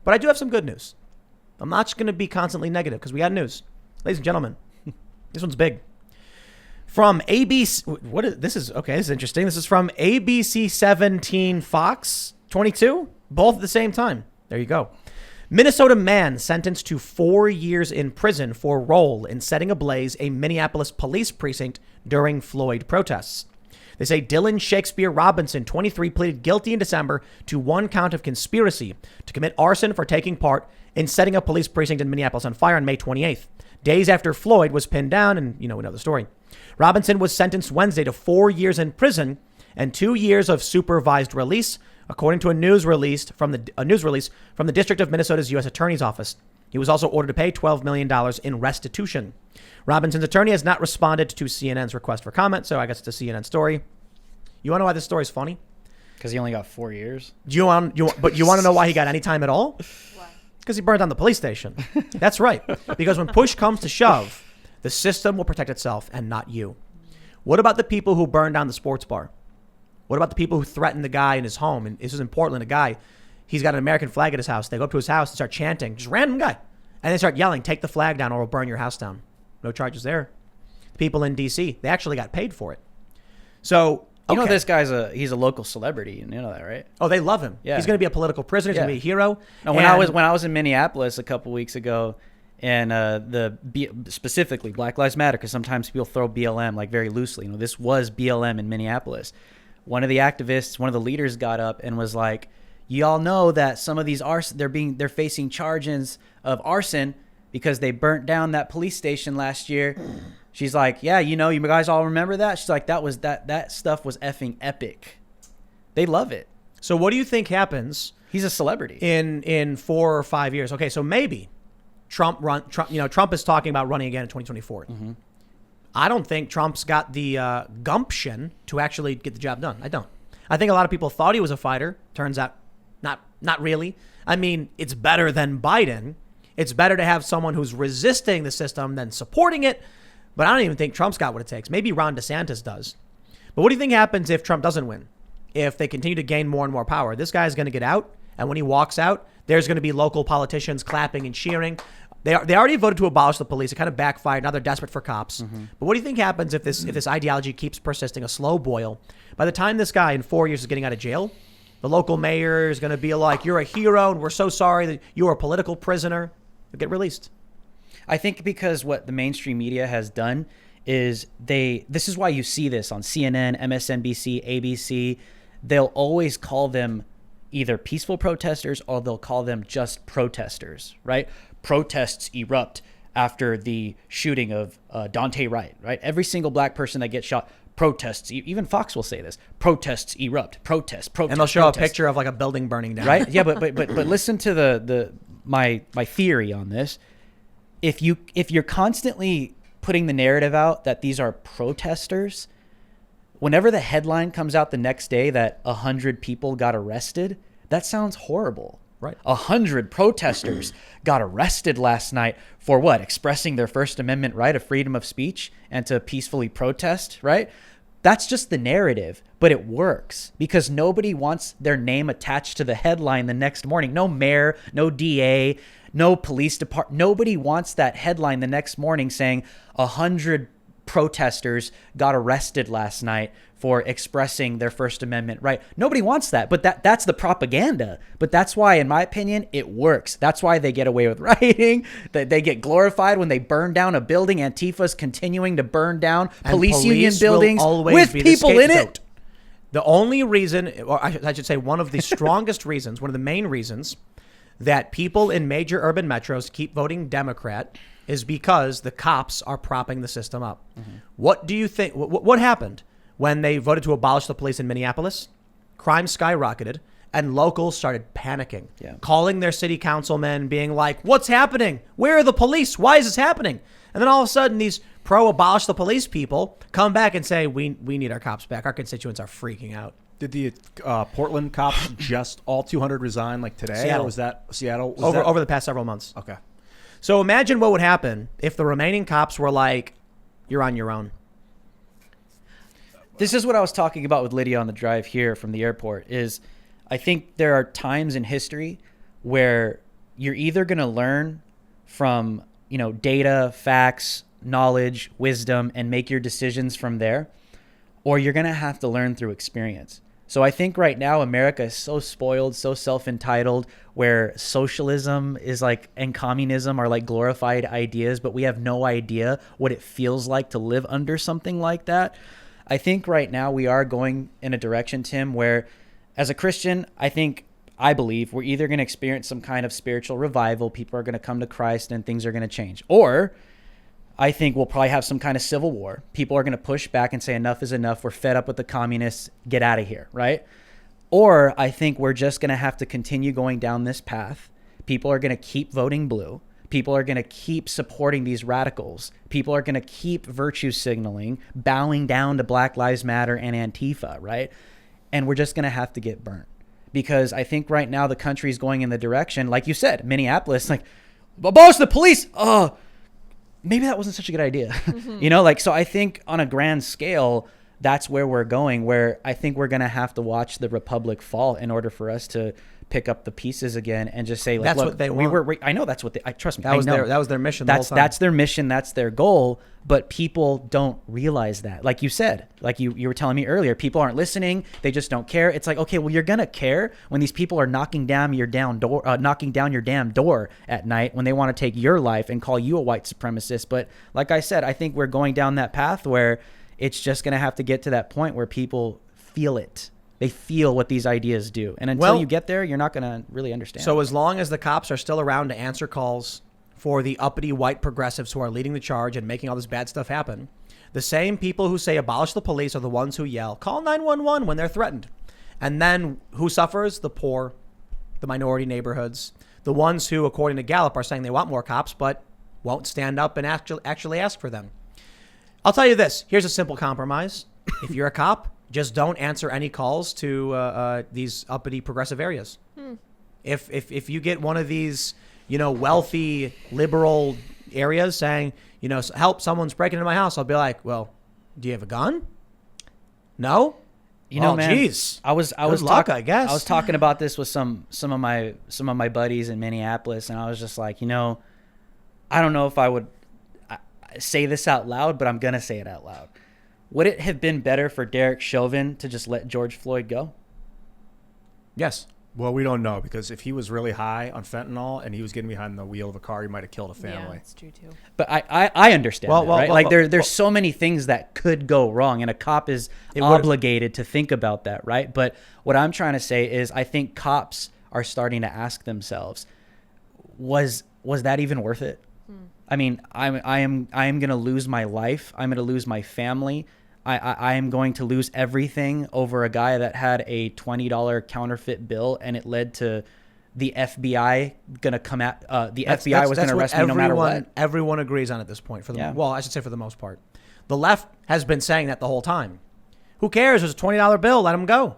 But I do have some good news. I'm not just going to be constantly negative because we got news. Ladies and gentlemen, this one's big. From ABC, this is interesting. This is from ABC 17 Fox 22, both at the same time. There you go. Minnesota man sentenced to 4 years in prison for role in setting ablaze a Minneapolis police precinct during Floyd protests. They say Dylan Shakespeare Robinson, 23, pleaded guilty in December to one count of conspiracy to commit arson for taking part in setting a police precinct in Minneapolis on fire on May 28th, days after Floyd was pinned down. And, we know the story. Robinson was sentenced Wednesday to 4 years in prison and 2 years of supervised release, according to a news release from the District of Minnesota's U.S. Attorney's Office. He was also ordered to pay $12 million in restitution. Robinson's attorney has not responded to CNN's request for comment, so I guess it's a CNN story. You want to know why this story is funny? Because he only got 4 years. But you want to know why he got any time at all? Why? Because he burned down the police station. That's right. Because when push comes to shove, the system will protect itself and not you. What about the people who burned down the sports bar? What about the people who threatened the guy in his home? And this is in Portland, a guy, he's got an American flag at his house. They go up to his house and start chanting, just random guy. And they start yelling, take the flag down or we'll burn your house down. No charges there. The people in D.C., they actually got paid for it. So, You know this guy's he's a local celebrity. You know that, right? Oh, they love him. Yeah. He's going to be a political prisoner. He's going to be a hero. No, when I was in Minneapolis a couple weeks ago, and specifically Black Lives Matter, because sometimes people throw BLM like very loosely. This was BLM in Minneapolis. One of the activists, one of the leaders, got up and was like, "You all know that some of these they're facing charges of arson because they burnt down that police station last year." She's like, "Yeah, you guys all remember that?" She's like, that stuff was effing epic. They love it. So what do you think happens? He's a celebrity in 4 or 5 years. Okay, so maybe Trump is talking about running again in 2024. Mm-hmm. I don't think Trump's got the gumption to actually get the job done. I don't. I think a lot of people thought he was a fighter. Turns out, not really. I mean, it's better than Biden. It's better to have someone who's resisting the system than supporting it. But I don't even think Trump's got what it takes. Maybe Ron DeSantis does. But what do you think happens if Trump doesn't win? If they continue to gain more and more power? This guy's going to get out. And when he walks out, there's going to be local politicians clapping and cheering. They already voted to abolish the police. It kind of backfired. Now they're desperate for cops. Mm-hmm. But what do you think happens if this ideology keeps persisting, a slow boil? By the time this guy in 4 years is getting out of jail, the local mayor is going to be like, "You're a hero and we're so sorry that you were a political prisoner." You'll get released. I think because what the mainstream media has done is this is why you see this on CNN, MSNBC, ABC. They'll always call them either peaceful protesters or they'll call them just protesters, right? Protests erupt after the shooting of Dante Wright, right? Every single black person that gets shot, protests, even Fox will say this, protests erupt, protest. And they'll show a picture of like a building burning down. Right? Yeah, but listen to my theory on this. If you're constantly putting the narrative out that these are protesters, whenever the headline comes out the next day that 100 people got arrested, that sounds horrible. Right. 100 protesters got arrested last night for what? Expressing their First Amendment right of freedom of speech and to peacefully protest, right? That's just the narrative, but it works because nobody wants their name attached to the headline the next morning. No mayor, no DA, no police department. Nobody wants that headline the next morning saying 100 protesters got arrested last night for expressing their First Amendment right. Nobody wants that, but that's the propaganda. But that's why, in my opinion, it works. That's why they get away with rioting. They get glorified when they burn down a building. Antifa's continuing to burn down police union buildings with people in it. The only reason, or I should say one of the strongest reasons, one of the main reasons that people in major urban metros keep voting Democrat is because the cops are propping the system up. Mm-hmm. What do you think? What happened when they voted to abolish the police in Minneapolis? Crime skyrocketed and locals started panicking, calling their city councilmen, being like, "What's happening? Where are the police? Why is this happening?" And then all of a sudden, these pro-abolish the police people come back and say, we need our cops back. Our constituents are freaking out. Did the Portland cops just all 200 resign like today? Seattle. Or was that Seattle? Over the past several months. Okay. So imagine what would happen if the remaining cops were like, "You're on your own." This is what I was talking about with Lydia on the drive here from the airport is I think there are times in history where you're either going to learn from, data, facts, knowledge, wisdom, and make your decisions from there, or you're going to have to learn through experience. So I think right now America is so spoiled, so self-entitled, where socialism is and communism are like glorified ideas, but we have no idea what it feels like to live under something like that. I think right now we are going in a direction, Tim, where as a Christian, I believe we're either going to experience some kind of spiritual revival, people are going to come to Christ and things are going to change, or I think we'll probably have some kind of civil war. People are going to push back and say enough is enough. We're fed up with the communists. Get out of here, right? Or I think we're just going to have to continue going down this path. People are going to keep voting blue. People are going to keep supporting these radicals. People are going to keep virtue signaling, bowing down to Black Lives Matter and Antifa, right? And we're just going to have to get burnt. Because I think right now the country is going in the direction, like you said, Minneapolis, abolish the police. Oh, maybe that wasn't such a good idea. So I think on a grand scale, that's where we're going, where I think we're going to have to watch the republic fall in order for us to pick up the pieces again and just say, that's look, what they want. I know that's what they, trust me. That was their mission. That's their mission. That's their goal. But people don't realize that. Like you said, like you were telling me earlier, people aren't listening. They just don't care. It's like, okay, well, you're going to care when these people are knocking down your damn door at night when they want to take your life and call you a white supremacist. But like I said, I think we're going down that path where it's just going to have to get to that point where people feel it. They feel what these ideas do. And until you get there, you're not going to really understand. So as long as the cops are still around to answer calls for the uppity white progressives who are leading the charge and making all this bad stuff happen, the same people who say abolish the police are the ones who yell, call 911 when they're threatened. And then who suffers? The poor, the minority neighborhoods, the ones who, according to Gallup, are saying they want more cops, but won't stand up and actually ask for them. I'll tell you this. Here's a simple compromise. If you're a cop, just don't answer any calls to these uppity progressive areas. If you get one of these, wealthy liberal areas saying, help, someone's breaking into my house, I'll be like, well, do you have a gun? No. Man, geez. I was I guess. I was talking about this with some of my buddies in Minneapolis, and I was just like, I don't know if I would say this out loud, but I'm gonna say it out loud. Would it have been better for Derek Chauvin to just let George Floyd go? Yes. Well, we don't know, because if he was really high on fentanyl and he was getting behind the wheel of a car, he might have killed a family. Yeah, that's true too. But I understand that, right? There's so many things that could go wrong, and a cop is obligated to think about that, right? But what I'm trying to say is I think cops are starting to ask themselves, was that even worth it? I mean, I am going to lose my life. I'm going to lose my family. I am going to lose everything over a guy that had a $20 counterfeit bill, and it led to the FBI going to come at FBI was going to arrest me no matter what. Everyone agrees on at this point. Well, I should say for the most part. The left has been saying that the whole time. Who cares? There's a $20 bill. Let him go.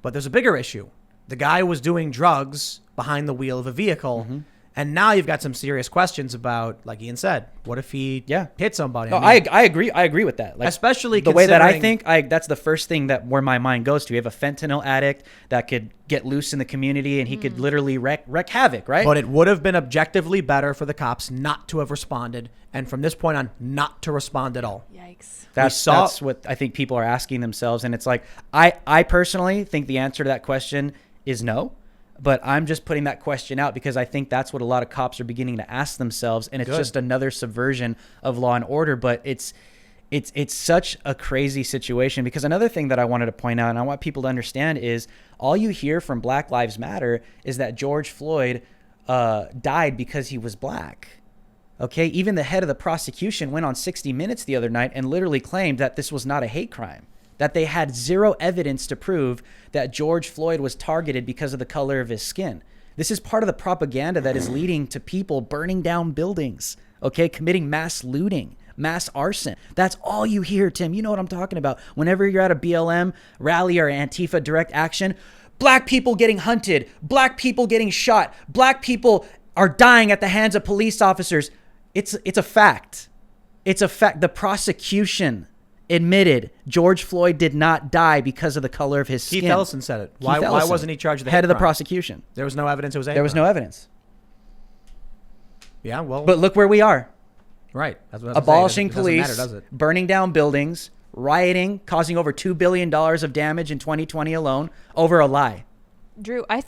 But there's a bigger issue. The guy was doing drugs behind the wheel of a vehicle. Mm-hmm. And now you've got some serious questions about, like Ian said, what if he hit somebody? No, I agree. I agree with that. Especially the way that I think, that's the first thing where my mind goes to. You have a fentanyl addict that could get loose in the community, and he could literally wreak havoc, right? But it would have been objectively better for the cops not to have responded, and from this point on, not to respond at all. Yikes. That's what I think people are asking themselves, and it's like, I personally think the answer to that question is no. But I'm just putting that question out because I think that's what a lot of cops are beginning to ask themselves, and it's just another subversion of law and order. But it's such a crazy situation, because another thing that I wanted to point out, and I want people to understand, is all you hear from Black Lives Matter is that George Floyd died because he was black. Okay, even the head of the prosecution went on 60 Minutes the other night and literally claimed that this was not a hate crime, that they had zero evidence to prove that George Floyd was targeted because of the color of his skin. This is part of the propaganda that is leading to people burning down buildings, okay, committing mass looting, mass arson. That's all you hear, Tim. You know what I'm talking about. Whenever you're at a BLM rally or Antifa direct action, black people getting hunted, black people getting shot, black people are dying at the hands of police officers. It's a fact. It's a fact. The prosecution admitted George Floyd did not die because of the color of his skin. Keith Ellison said it. Why wasn't he charged with the head of the crime? prosecution? There was no evidence it was a hate There was crime. no evidence. Yeah, well, But look where we are. right. That's what Abolishing it doesn't police, matter, does it? burning down buildings, rioting, causing over $2 billion of damage in 2020 alone over a lie. Drew, I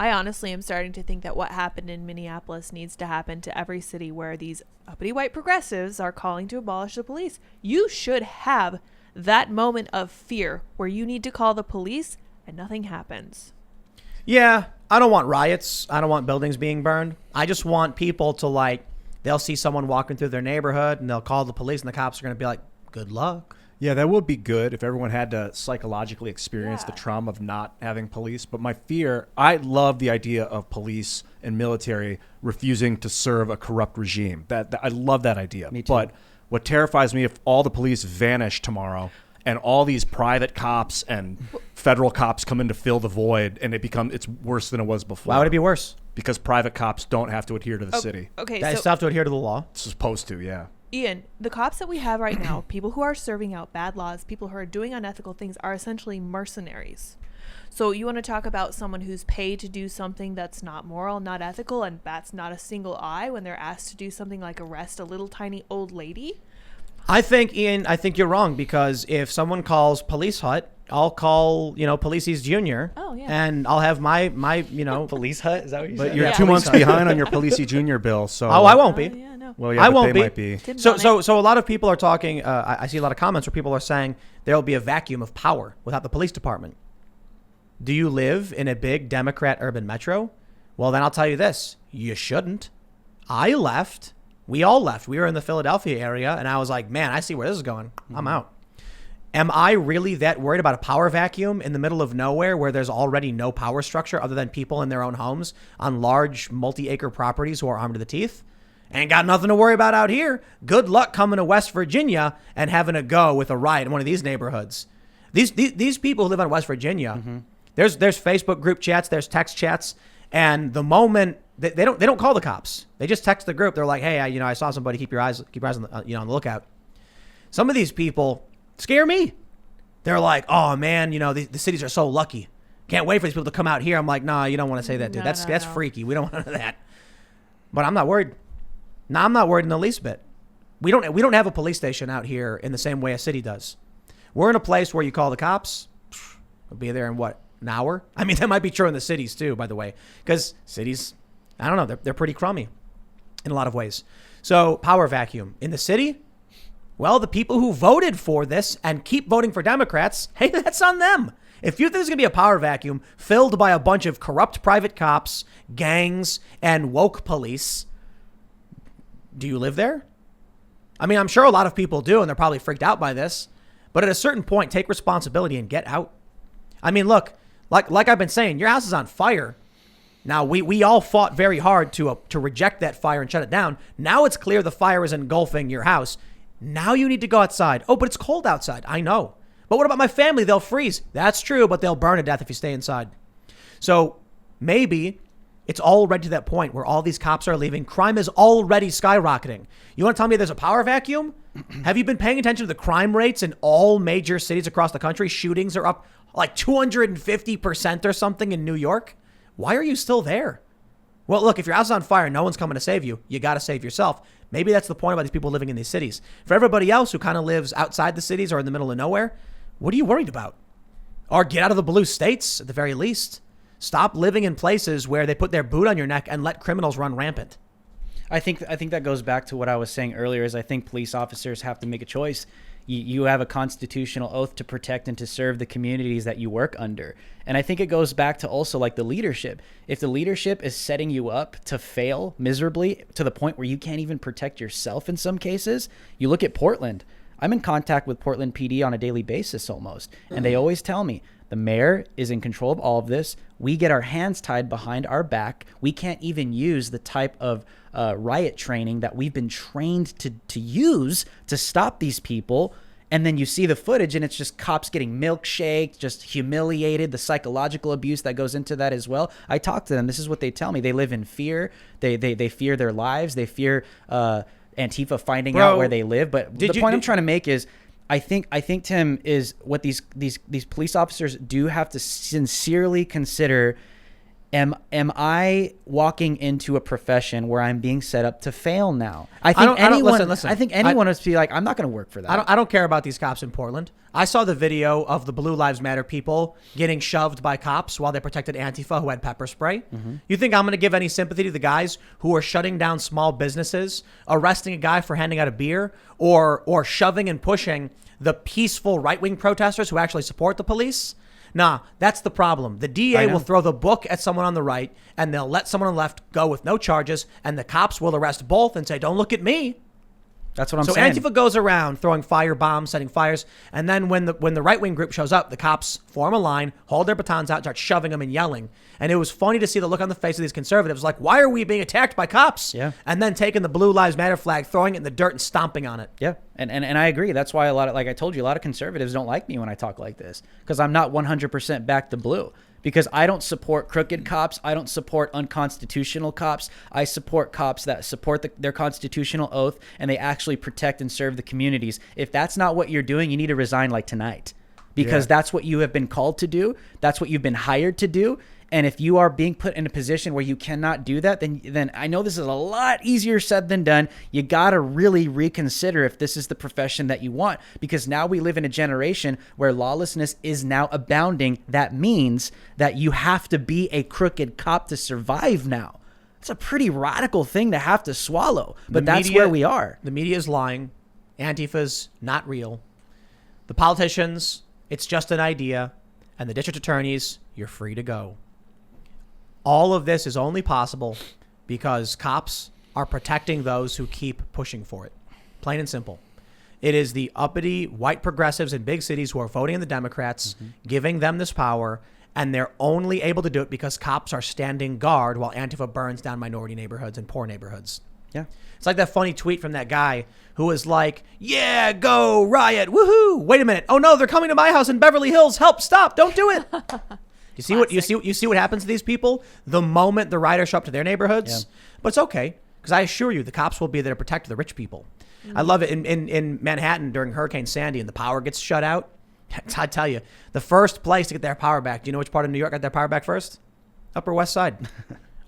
honestly am starting to think that what happened in Minneapolis needs to happen to every city where these uppity white progressives are calling to abolish the police. You should have that moment of fear where you need to call the police and nothing happens. Yeah, I don't want riots. I don't want buildings being burned. I just want people to, like, they'll see someone walking through their neighborhood and they'll call the police and the cops are going to be like, good luck. Yeah, that would be good if everyone had to psychologically experience the trauma of not having police. But my fear, I love the idea of police and military refusing to serve a corrupt regime. That I love that idea. Me too. But what terrifies me, if all the police vanish tomorrow and all these private cops and federal cops come in to fill the void, and it's worse than it was before. Why would it be worse? Because private cops don't have to adhere to the city. Okay, They so still have to adhere to the law. Supposed to, yeah. Ian, the cops that we have right now, people who are serving out bad laws, people who are doing unethical things, are essentially mercenaries. So you want to talk about someone who's paid to do something that's not moral, not ethical, and bats not a single eye when they're asked to do something like arrest a little tiny old lady? I think, Ian, you're wrong, because if someone calls Police Hut, I'll call, Police's Junior. Oh, yeah. And I'll have my Police hut? Is that what you But said? you're Yeah. 2 months behind on your Policey Junior bill, so... Oh, I won't be. Yeah, no. Well, yeah, I but won't they be. might be. Tim's So, on so, it. so a lot of people are talking. I see a lot of comments where people are saying there will be a vacuum of power without the police department. Do you live in a big Democrat urban metro? Well, then I'll tell you this: you shouldn't. I left. We all left. We were in the Philadelphia area, and I was like, man, I see where this is going. I'm out. Am I really that worried about a power vacuum in the middle of nowhere where there's already no power structure other than people in their own homes on large multi-acre properties who are armed to the teeth? Ain't got nothing to worry about out here. Good luck coming to West Virginia and having a go with a riot in one of these neighborhoods. These people who live in West Virginia, there's Facebook group chats, there's text chats, and the moment they don't call the cops, they just text the group. They're like, hey, I saw somebody. Keep your eyes on the on the lookout. Some of these people scare me. They're like, oh man, the cities are so lucky. Can't wait for these people to come out here. I'm like, nah, you don't want to say that, dude. No, That's no. freaky. We don't want that. But I'm not worried. No, I'm not worried in the least bit. We don't have a police station out here in the same way a city does. We're in a place where you call the cops, we'll be there in an hour? I mean, that might be true in the cities too, by the way, because cities, I don't know, they're pretty crummy in a lot of ways. So power vacuum in the city. Well, the people who voted for this and keep voting for Democrats, hey, that's on them. If you think there's going to be a power vacuum filled by a bunch of corrupt private cops, gangs, and woke police, do you live there? I mean, I'm sure a lot of people do, and they're probably freaked out by this. But at a certain point, take responsibility and get out. I mean, look, like I've been saying, your house is on fire. Now, we all fought very hard to reject that fire and shut it down. Now it's clear the fire is engulfing your house. Now you need to go outside. Oh, but it's cold outside. I know. But what about my family? They'll freeze. That's true, but they'll burn to death if you stay inside. So maybe it's already to that point where all these cops are leaving. Crime is already skyrocketing. You want to tell me there's a power vacuum? Have you been paying attention to the crime rates in all major cities across the country? Shootings are up like 250% or something in New York. Why are you still there? Well, look, if your house is on fire, no one's coming to save you. You got to save yourself. Maybe that's the point about these people living in these cities. For everybody else who kind of lives outside the cities or in the middle of nowhere, what are you worried about? Or get out of the blue states at the very least. Stop living in places where they put their boot on your neck and let criminals run rampant. I think that goes back to what I was saying earlier, is I think police officers have to make a choice. You have a constitutional oath to protect and to serve the communities that you work under. And I think it goes back to also like the leadership. If the leadership is setting you up to fail miserably to the point where you can't even protect yourself in some cases, you look at Portland. I'm in contact with Portland PD on a daily basis almost. And they always tell me, the mayor is in control of all of this. We get our hands tied behind our back. We can't even use the type of riot training that we've been trained to use to stop these people. And then you see the footage and it's just cops getting milkshaked, just humiliated, the psychological abuse that goes into that as well. I talk to them. This is what they tell me. They live in fear. They fear their lives. They fear Antifa finding out where they live. But the point I'm trying to make is, I think Tim, is what these police officers do have to sincerely consider Am I walking into a profession where I'm being set up to fail now? I think anyone would be like, I'm not going to work for that. I don't care about these cops in Portland. I saw the video of the Blue Lives Matter people getting shoved by cops while they protected Antifa who had pepper spray. You think I'm going to give any sympathy to the guys who are shutting down small businesses, arresting a guy for handing out a beer, or shoving and pushing the peaceful right-wing protesters who actually support the police? Nah, that's the problem. The DA will throw the book at someone on the right, and they'll let someone on the left go with no charges, and the cops will arrest both and say, don't look at me. That's what I'm saying. So Antifa goes around throwing fire bombs, setting fires, and then when the right-wing group shows up, the cops form a line, hold their batons out, start shoving them and yelling. And it was funny to see the look on the face of these conservatives, like, why are we being attacked by cops? Yeah. And then taking the Blue Lives Matter flag, throwing it in the dirt and stomping on it. Yeah. And I agree. That's why like I told you, a lot of conservatives don't like me when I talk like this, because I'm not 100% back to blue. Because I don't support crooked cops. I don't support unconstitutional cops. I support cops that support their constitutional oath and they actually protect and serve the communities. If that's not what you're doing, you need to resign like tonight, because that's what you have been called to do. That's what you've been hired to do. And if you are being put in a position where you cannot do that, then I know this is a lot easier said than done. You got to really reconsider if this is the profession that you want, because now we live in a generation where lawlessness is now abounding. That means that you have to be a crooked cop to survive now. It's a pretty radical thing to have to swallow, but that's where we are. The media is lying. Antifa's not real. The politicians, it's just an idea. And the district attorneys, you're free to go. All of this is only possible because cops are protecting those who keep pushing for it. Plain and simple. It is the uppity white progressives in big cities who are voting in the Democrats, giving them this power, and they're only able to do it because cops are standing guard while Antifa burns down minority neighborhoods and poor neighborhoods. Yeah. It's like that funny tweet from that guy who was like, yeah, go riot, woohoo. Wait a minute. Oh no, they're coming to my house in Beverly Hills. Help, stop, don't do it. You see what happens to these people the moment the rioters show up to their neighborhoods? Yeah. But it's okay, because I assure you the cops will be there to protect the rich people. I love it in Manhattan during Hurricane Sandy and the power gets shut out. I tell you, the first place to get their power back, do you know which part of New York got their power back first? Upper West Side.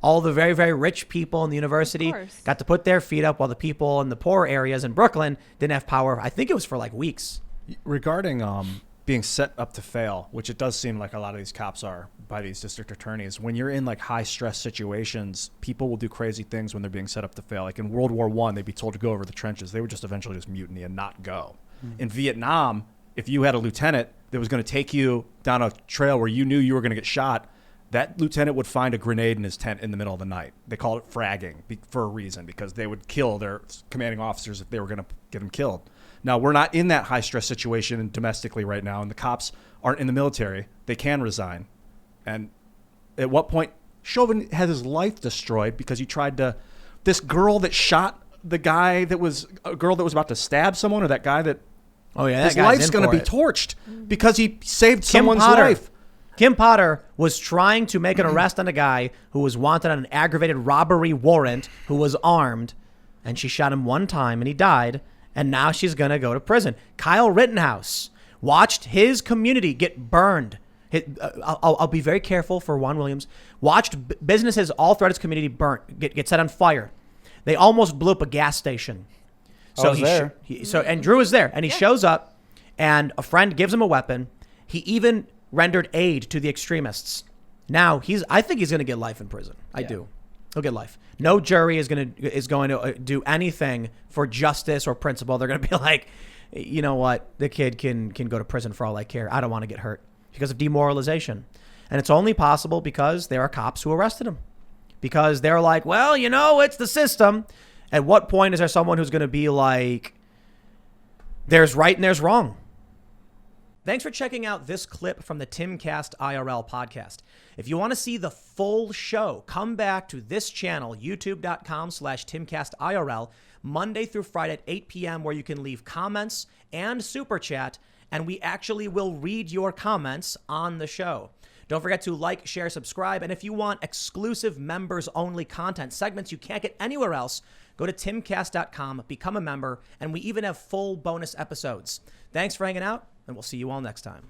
All the very, very rich people in the university got to put their feet up while the people in the poor areas in Brooklyn didn't have power. I think it was for like weeks. Regarding being set up to fail, which it does seem like a lot of these cops are by these district attorneys, when you're in like high stress situations, people will do crazy things when they're being set up to fail. Like in World War I, they'd be told to go over the trenches. They would just eventually just mutiny and not go. In Vietnam, if you had a lieutenant that was going to take you down a trail where you knew you were going to get shot, that lieutenant would find a grenade in his tent in the middle of the night. They call it fragging for a reason, because they would kill their commanding officers if they were going to get them killed. Now, we're not in that high-stress situation domestically right now, and the cops aren't in the military. They can resign. And at what point, Chauvin had his life destroyed because he tried to... This girl that shot the guy that was... A girl that was about to stab someone, or that guy that... Oh, yeah, his life's going to be torched because he saved someone's life. Kim Potter was trying to make an arrest on a guy who was wanted on an aggravated robbery warrant, who was armed, and she shot him one time, and he died. And now she's going to go to prison. Kyle Rittenhouse watched his community get burned. I'll be very careful for Juan Williams. Watched businesses all throughout his community get set on fire. They almost blew up a gas station. So and Drew is there, and he shows up, and a friend gives him a weapon. He even rendered aid to the extremists. Now I think he's going to get life in prison. I do. He'll get life. No jury is going to do anything for justice or principle. They're going to be like, you know what? The kid can go to prison for all I care. I don't want to get hurt because of demoralization. And it's only possible because there are cops who arrested him. Because they're like, well, you know, it's the system. At what point is there someone who's going to be like, there's right and there's wrong? Thanks for checking out this clip from the Timcast IRL podcast. If you want to see the full show, come back to this channel, youtube.com/TimcastIRL, Monday through Friday at 8 p.m., where you can leave comments and super chat, and we actually will read your comments on the show. Don't forget to like, share, subscribe, and if you want exclusive members-only content, segments you can't get anywhere else, go to timcast.com, become a member, and we even have full bonus episodes. Thanks for hanging out, and we'll see you all next time.